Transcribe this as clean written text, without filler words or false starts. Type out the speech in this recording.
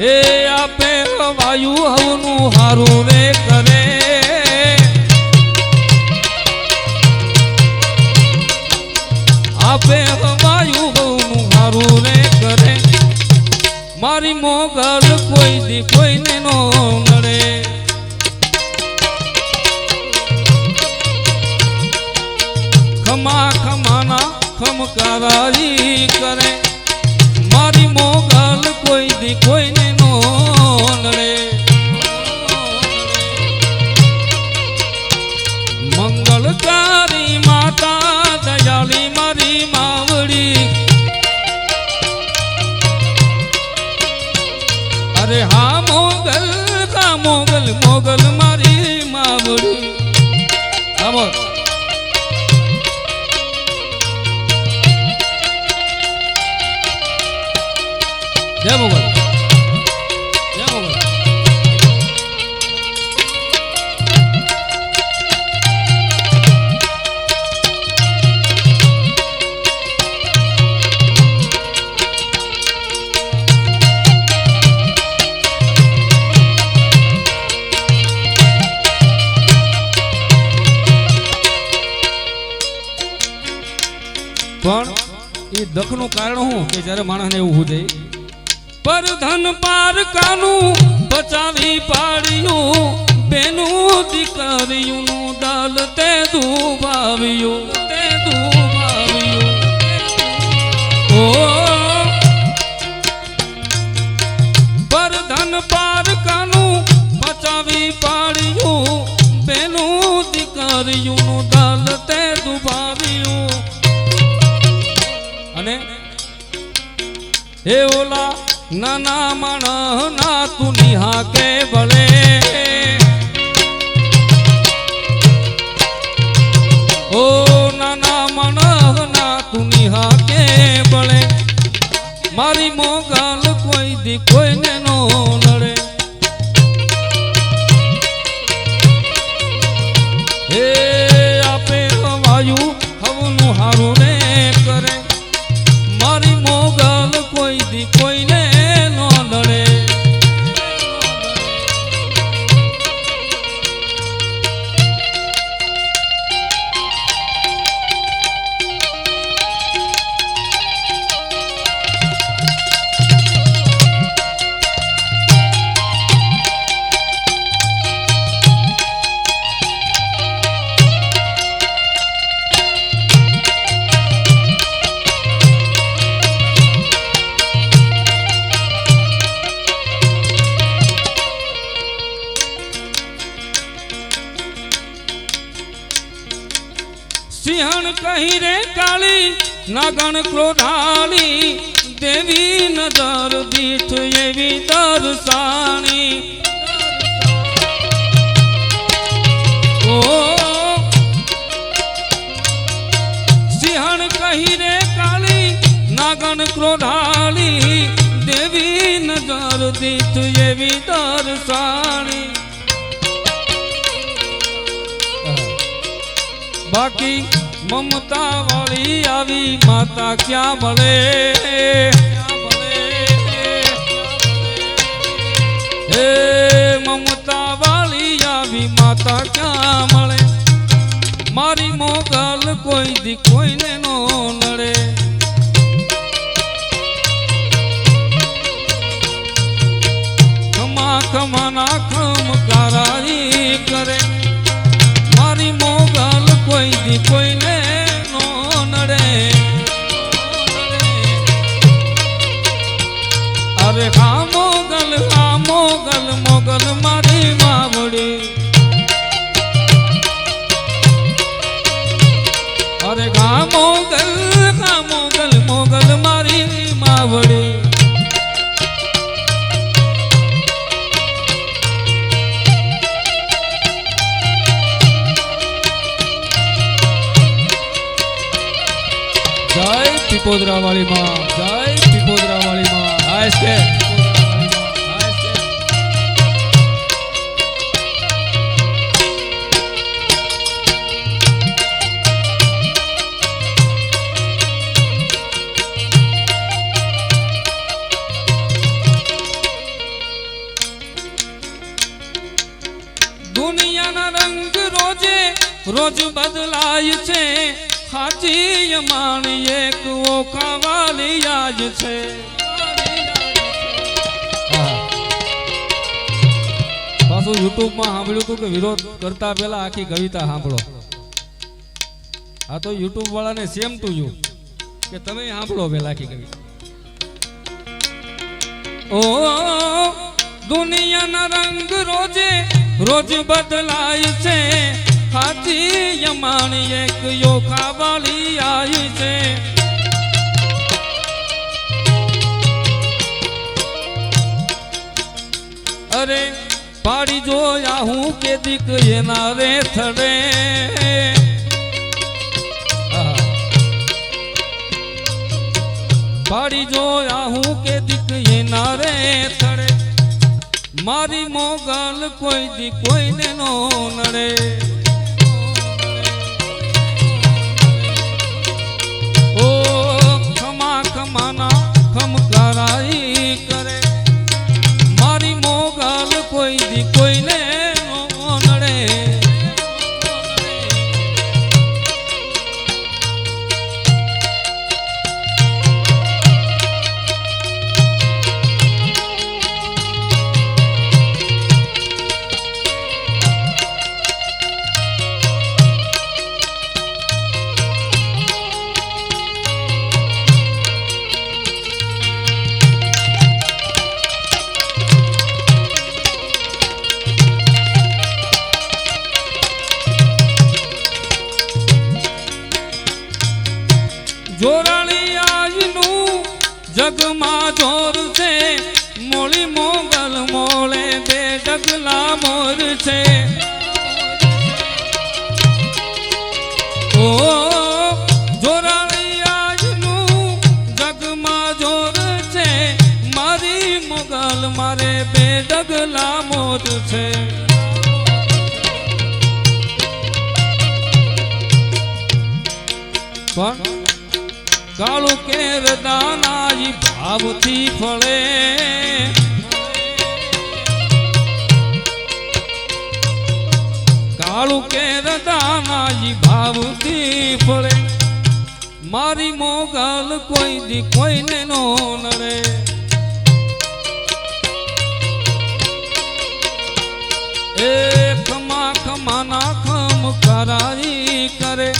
એ આપે વાયુ હવનું હારું રે કરે આપે વાયુ હવનું હારું રે કરે મારી મોગલ કોઈ દી કોઈને નો નડે ખમા ખમાના ખમકારારી કરે મારી મોગલ કોઈ દી કોઈને નો નડે મંગલકારી માતા દયાળી મારી માવડી અરે હા મોગલ કા મોગલ મોગલ મારી માવડી આવો જય મોગલ જય મોગલ પણ એ દખનું કારણ શું કે જ્યારે માણસને એવું હું જાય પર ધન પાર કાનું બચાવી પાડ્યું બેનું દીકરીયું નું દાલ તે દુભાવ્યું ઓ પર ધન પાર કાનું બચાવી પાડ્યું બેનું દીકરીયું નું દાલ તે દુભાવ્યું અને હે ઓલા નાના માણસ ના તું નિહા કે ભલે ઓ નાના માણસ ના તું નિહા કે ભલે મારી મોગલ કોઈ દી કોઈને નો નડે હે આપે વાયુ હવનું હારું રે કરે મારી મોગલ કોઈ દી કોઈને નો નડે સિંહણ કહી રે કાળી નાગણ ક્રોધાળી દેવી નજર દીઠ એવી દર્શાણી ઓ સિંહણ કહી રે કાળી નાગણ ક્રોધાળી દેવી નજર દીઠ એવી દર્શાણી બાકી મમતા વાળી આવી માતા ક્યાં મળે હે મમતા વાળી આવી માતા ક્યાં મળે મારી મોગલ કોઈ દી કોઈને નો નડે ખમા ખમાના ખમકારારી કરે મારી મોગલ કોઈ દી કોઈને નો નડે અરે હા મોગલ મોગલ મારી માવડી અરે હા મોગલ મોગલ મારી માવડી જય પીપોદરા વાળી માં જય પીપોદરા વાળી માં હાય છે રોજ બદલાય છે હાજી માણી એક ઓખાવાલી યાજ છે. પાછું યુટ્યુબમાં સાંભળ્યું હતું કે વિરોધ કરતા પહેલા આખી કવિતા સાંભળો. આ તો યુટ્યુબ વાળાને સેમ ટુ યુ કે તમે સાંભળો પહેલા આખી કવિતા. ઓ દુનિયાના રંગ રોજે રોજ બદલાય છે હાથી યમાણી એક યોખા વાળી આવી છે. અરે પાડી જોયા હું કે દીક એના રે થડે. પાડી જોયા હું કે દીક એના રે થડે. મારી મોગલ કોઈ દી કોઈને નો નડે. ઓ ખમા ખમાના ખમકારાઈ કરે. મારી મોગલ કોઈ દી કોઈને નો નડે. જોરાણી આજનું જગમાં જોર છે. મોળી મોગલ મોળે બે ડગલા મોર છે. ઓ જોરાણી આજનું જગમાં જોર છે. મારી મોગલ મારે બે ડગલા મોર છે. પણ કાળું કેર દાના ઈ ભાવથી ફળે. કાળું કેર દાના ઈ ભાવથી ફળે. મારી મોગલ કોઈ દી કોઈને નો નડે. એ ખમા ખમાના ખમ કરાઈ કરે.